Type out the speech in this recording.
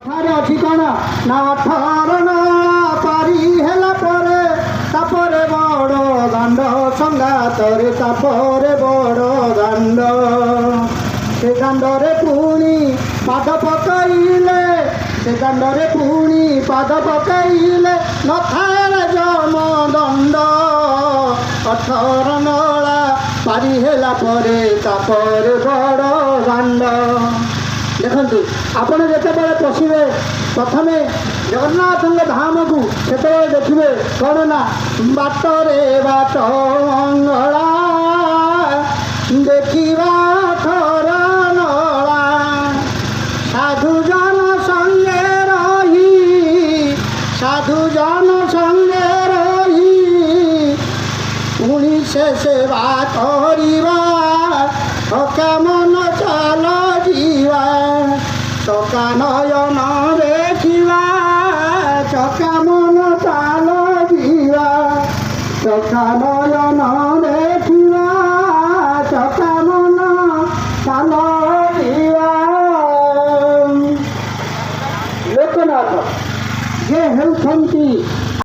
ଠାରେ ଅଛି କ'ଣ ନା 18 ନଳା ପାରି ହେଲା ପରେ ତାପରେ ବଡ଼ ଦାଣ୍ଡ ସଙ୍ଗାତରେ ତାପରେ ବଡ଼ ଦାଣ୍ଡ ସେ ଦାଣ୍ଡରେ ପୁଣି ପାଦ ପକାଇଲେ ସେ ଦାଣ୍ଡରେ ପୁଣି ପାଦ ପକାଇଲେ ନଥାଏ ଯମ ଦଣ୍ଡ 18 ନଳା ପାରି ହେଲା ପରେ ତାପରେ ବଡ଼ ଦାଣ୍ଡ। ଦେଖନ୍ତୁ ଆପଣ ଯେତେବେଳେ ପଶିବେ ପ୍ରଥମେ ଜଗନ୍ନାଥଙ୍କ ଧାମକୁ ସେତେବେଳେ ଦେଖିବେ କ'ଣ ନା ବାଟରେ ବାଟ ମଙ୍ଗଳା ଦେଖିବା ଥର ନଳା ସାଧୁଜନ ସଙ୍ଗେ ରହି ସାଧୁଜନ ସଙ୍ଗେ ରହି ପୁଣି ସେ ସେବା କରିବା ଥକା ମନ ଚାଲ ଯିବା ଚକା ନୟନ ଦେଖିବା ଚକା ମନ ଚାଲ ଯିବା ଚକା ନୟନ ଦେଖିବା ଚକା ମନ ଚାଲ ଯିବା। ଲୋକନାଥ ଯେ ହେଉଛନ୍ତି